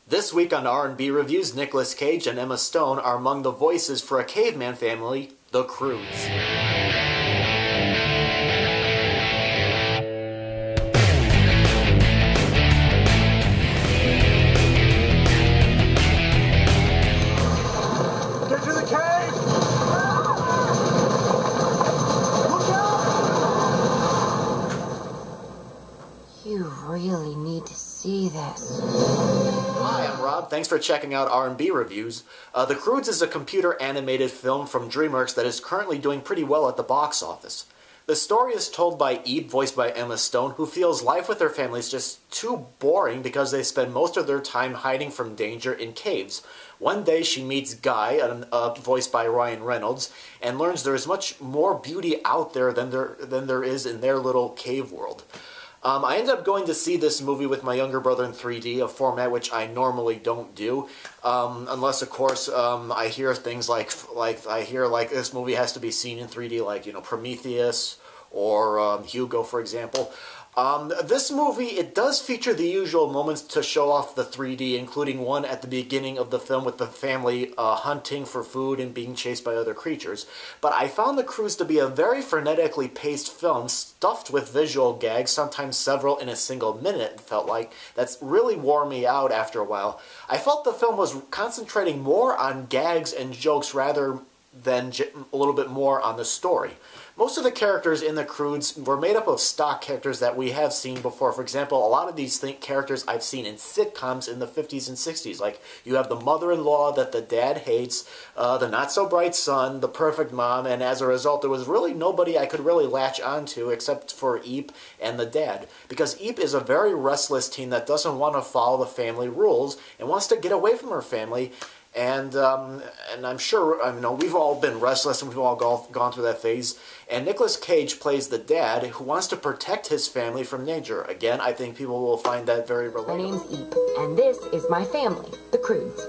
This week on R&B Reviews, Nicolas Cage and Emma Stone are among the voices for a caveman family, the Croods. Get to the cave! Look out! You really need to see this. Hi, I'm Rob. Thanks for checking out R&B Reviews. The Croods is a computer-animated film from Dreamwork that is currently doing pretty well at the box office. The story is told by Eve, voiced by Emma Stone, who feels life with her family is just too boring because they spend most of their time hiding from danger in caves. One day she meets Guy, voiced by Ryan Reynolds, and learns there is much more beauty out there than there is in their little cave world. I ended up going to see this movie with my younger brother in 3D, a format which I normally don't do, unless, of course, I hear things like this movie has to be seen in 3D, like, you know, Prometheus or Hugo, for example. This movie, it does feature the usual moments to show off the 3D, including one at the beginning of the film with the family hunting for food and being chased by other creatures. But I found The Croods to be a very frenetically paced film, stuffed with visual gags, sometimes several in a single minute, it felt like. That's really wore me out after a while. I felt the film was concentrating more on gags and jokes rather than a little bit more on the story. Most of the characters in The Croods were made up of stock characters that we have seen before. For example, a lot of these characters I've seen in sitcoms in the 50s and 60s. Like, you have the mother-in-law that the dad hates, the not-so-bright son, the perfect mom, and as a result, there was really nobody I could really latch onto except for Eep and the dad. Because Eep is a very restless teen that doesn't want to follow the family rules and wants to get away from her family. And I'm sure, I know, we've all been restless and we've all gone through that phase. And Nicolas Cage plays the dad who wants to protect his family from danger. Again, I think people will find that very relatable. My name's Eep, and this is my family, the Croods.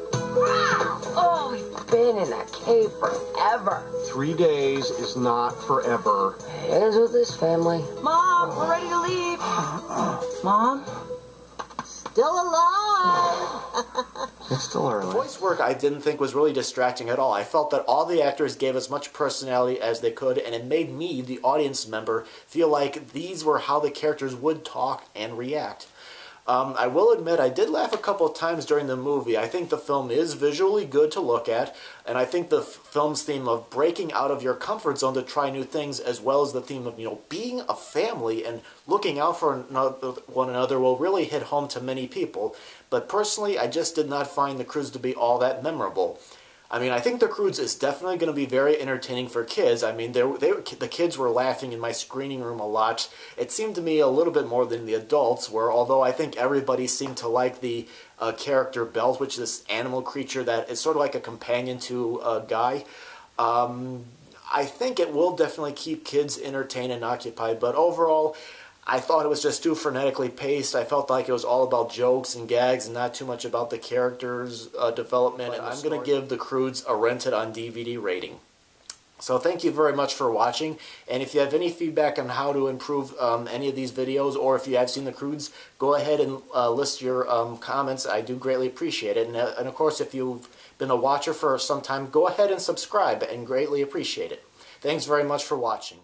Oh, we've been in that cave forever. 3 days is not forever. It is with this family. Mom, we're ready to leave. Mom? Still alive! It's still early. The voice work I didn't think was really distracting at all. I felt that all the actors gave as much personality as they could, and it made me, the audience member, feel like these were how the characters would talk and react. I will admit I did laugh a couple of times during the movie. I think the film is visually good to look at, and I think the film's theme of breaking out of your comfort zone to try new things, as well as the theme of, you know, being a family and looking out for one another will really hit home to many people. But personally, I just did not find The Croods to be all that memorable. I mean, I think The Croods is definitely going to be very entertaining for kids. I mean, the kids were laughing in my screening room a lot. It seemed to me a little bit more than the adults were, although I think everybody seemed to like the character Belt, which is this animal creature that is sort of like a companion to Guy. I think it will definitely keep kids entertained and occupied, but overall, I thought it was just too frenetically paced. I felt like it was all about jokes and gags and not too much about the characters' development. And I'm going to give The Croods a rented on DVD rating. So thank you very much for watching. And if you have any feedback on how to improve any of these videos, or if you have seen The Croods, go ahead and list your comments. I do greatly appreciate it. And of course, if you've been a watcher for some time, go ahead and subscribe and greatly appreciate it. Thanks very much for watching.